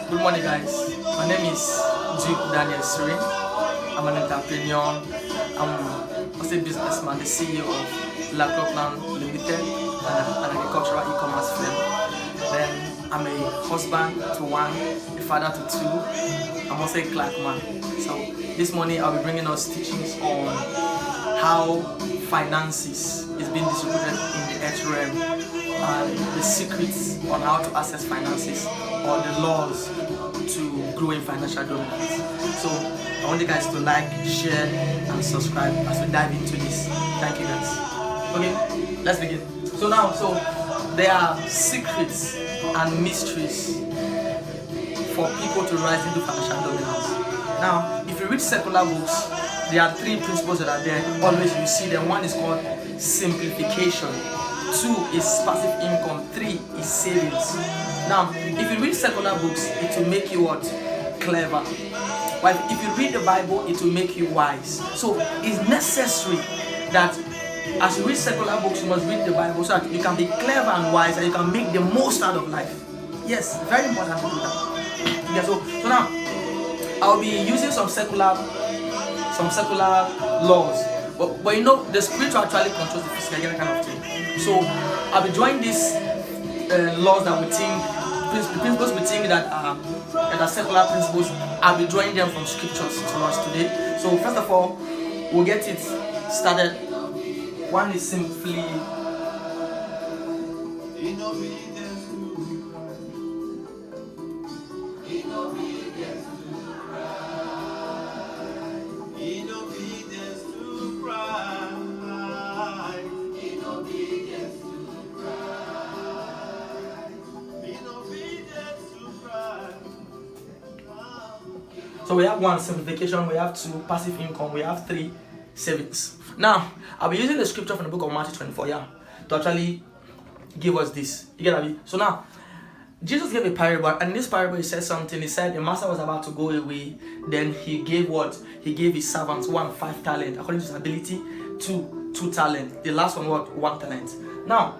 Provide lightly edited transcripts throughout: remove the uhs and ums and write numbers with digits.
Good morning, guys. My name is Cyril. I'm an entrepreneur. I'm also a businessman, the CEO of Land Limited, an agricultural e-commerce firm. Then I'm a husband to one, a father to two. I'm also a clerkman. So this morning I'll be bringing us teachings on how finances is being distributed in the earth realm, and the secrets on how to access finances or the laws to grow in financial dominance. So I want you guys to like, share, and subscribe as we dive into this. Thank you guys. Okay, let's begin. So there are secrets and mysteries for people to rise into financial dominance. Now, if you read secular books, there are three principles that are there. Always you see them. One is called simplification. 2 is passive income. 3 is savings. Now, if you read secular books, it will make you what? Clever. But if you read the Bible, it will make you wise. So it's necessary that as you read secular books, you must read the Bible so that you can be clever and wise and you can make the most out of life. Yes, very important to do that. Yeah, so now I'll be using some secular laws. But you know, the spiritual actually controls the physical, kind of thing. So I'll be drawing these laws that we think, principles we think that are secular principles. I'll be drawing them from scriptures to us today. So first of all, we'll get it started. One is simply So we have 1, simplification, we have 2, passive income, we have 3, savings. Now, I'll be using the scripture from the book of Matthew 24, to actually give us this. You get it? So now, Jesus gave a parable, and in this parable he said something. He said the master was about to go away, then he gave what? He gave his servants 1 5 talent, according to his ability, 2 talent. The last one, what? 1 talent. Now,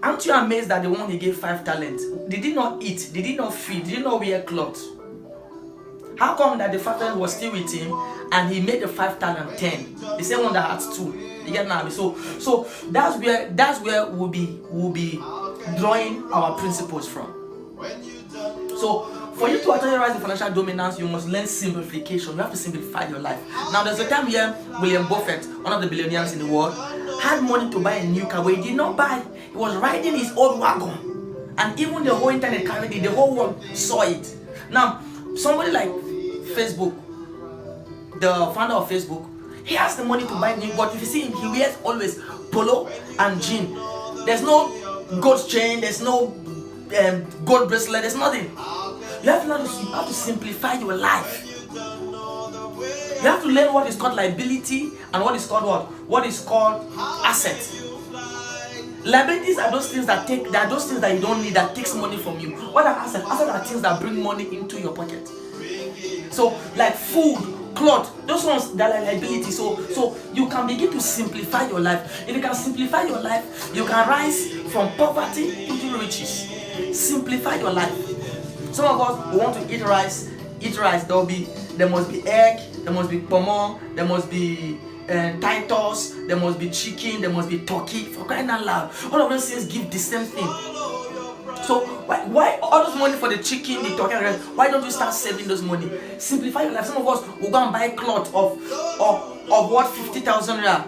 aren't you amazed that the one he gave 5 talents, did he not eat, did he not feed, did he not wear clothes? How come that the 5 talent was still with him and he made the 5 talent 10? The same one that had 2. You get now? So that's where we'll be drawing our principles from. So for you to actually rise in financial dominance, you must learn simplification. You have to simplify your life. Now there's a time here William Buffett, one of the billionaires in the world, had money to buy a new car, but he did not buy. He was riding his old wagon, and even the whole internet carried it. The whole world saw it. Now somebody like Facebook, the founder of Facebook, he has the money to buy new, but if you see him, he wears always polo and jean. There's no gold chain, there's no gold bracelet, there's nothing. You have to learn how to simplify your life. You have to learn what is called liability and what is called what? What is called asset. Liabilities are those things that you don't need, that takes money from you. What are assets? Assets are things that bring money into your pocket. So like food, clothes, those ones, they're like liability. So you can begin to simplify your life. If you can simplify your life, you can rise from poverty into riches. Simplify your life. Some of us, we want to eat rice. There must be egg, there must be pomo, there must be Titus, there must be chicken, there must be turkey. For crying out loud, all of those things give the same thing. So why all this money for the chicken, the turkey, and the rest? Why don't you start saving those money? Simplify your life. Some of us will go and buy cloth of what, 50,000 rand.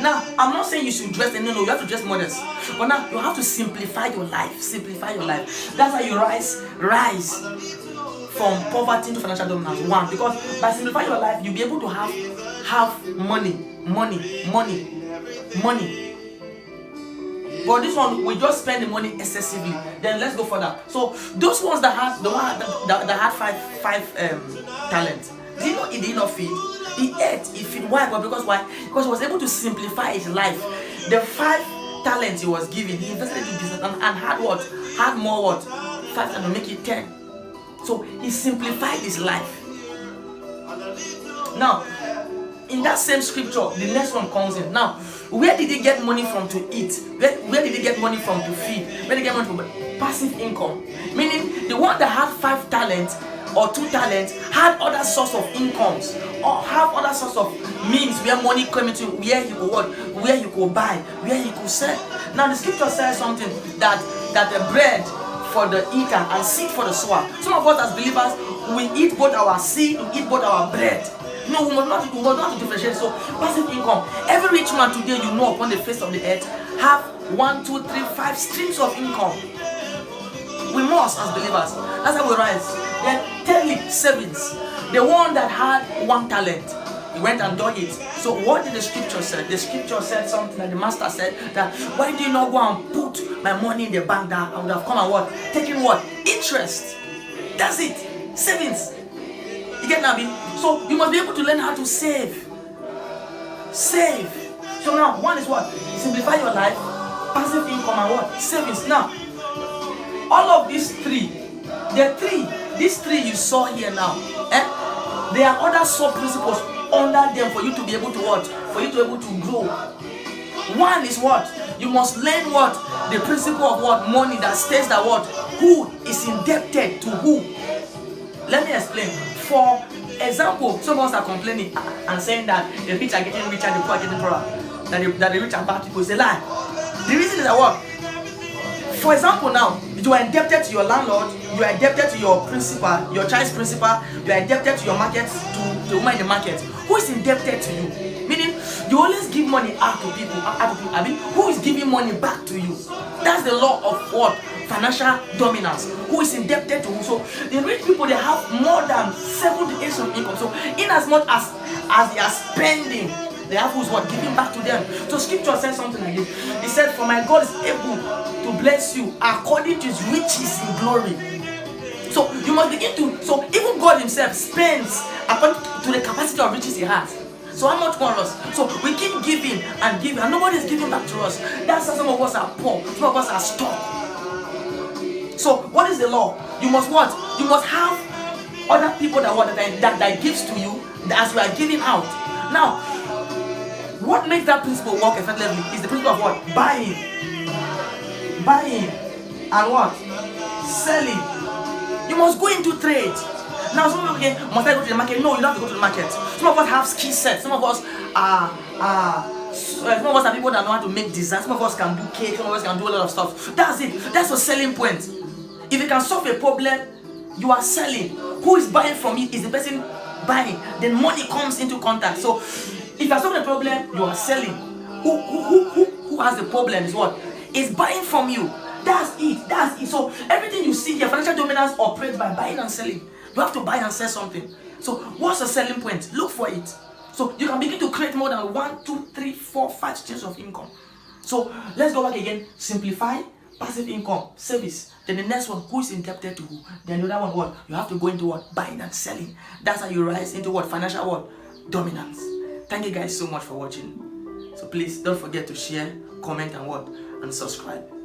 Now I'm not saying you should dress, no, you have to dress modest. But now you have to simplify your life. Simplify your life. That's how you rise from poverty to financial dominance. 1, because by simplifying your life, you'll be able to have money. But this one, we just spend the money excessively. Then let's go further. So those ones that had 5 talents, he did not feed. He ate. He feed. Why? But because why? Because he was able to simplify his life. The 5 talents he was given, he invested in business and had what? Had more what? 5 and make it 10. So he simplified his life. Now, in that same scripture, the next one comes in. Now, Where did he get money from to eat? Where did he get money from to feed? Where did he get money from? Passive income. Meaning the one that had 5 talents or 2 talents had other source of incomes or have other source of means where money coming to, where he could what, where he could buy, where he could sell. Now the scripture says something that the bread for the eater and seed for the sower. Some of us as believers, we eat both our seed, we eat both our bread. No, we must not differentiate. So passive income. Every rich man today, you know, upon the face of the earth, have 1, 2, 3, 5 streams of income. We must as believers. That's how we rise. Then thirdly, savings. The one that had 1 talent, he went and dug it. So what did the scripture say? The scripture said something that the master said, that why do you not go and put my money in the bank that I would have come and what? Taking what? Interest. That's it. Savings. You get that? So you must be able to learn how to save. Save. So now, one is what? Simplify your life, passive income, and what? Savings. Now, all of these three, these three you saw here now, there are other sub-principles under them for you to be able to what? For you to be able to grow. One is what? You must learn what? The principle of what? Money that states that what? Who is indebted to who? Let me explain. For example, some of us are complaining and saying that the rich are getting richer, the poor are getting poorer. That the rich are bad people. It's a lie. The reason is that what? For example, now, you are indebted to your landlord, you are indebted to your principal, your child's principal, you are indebted to your market, to the woman in the market. Who is indebted to you? Meaning, you always give money out to people. I mean, who is giving money back to you? That's the law of what? Financial dominance. Who is indebted to who? So, the rich people, they have more than 7 days of income. So, in as much as they are spending, they have who's what? Giving back to them. So, scripture says something like this. It said, for my God is able to bless you according to his riches in glory. So you must begin to, so even God himself spends according to the capacity of riches he has. So how much more us? So we keep giving and giving and nobody is giving back to us. That's how some of us are poor, some of us are stuck. So what is the law? You must what? You must have other people that gives to you as we are giving out. Now, what makes that principle work effectively is the principle of what? Buying and what? Selling. You must go into trade. Now, some of you must I go to the market? No, you don't have to go to the market. Some of us have skill sets. Some of us are people that know how to make designs. Some of us can do cake. Some of us can do a lot of stuff. That's it. That's the selling point. If you can solve a problem, you are selling. Who is buying from you is the person buying. Then money comes into contact. So, if you are solving a problem, you are selling. Who has the problem is what? Is buying from you. That's it. So everything you see here, financial dominance operates by buying and selling. You have to buy and sell something. So what's the selling point? Look for it. So you can begin to create more than 1, 2, 3, 4, 5 streams of income. So let's go back again. Simplify, passive income, service. Then the next one, who is indebted to who? Then the other one, what? You have to go into what? Buying and selling. That's how you rise into what? Financial what? Dominance. Thank you guys so much for watching. So please don't forget to share, comment and what? And subscribe.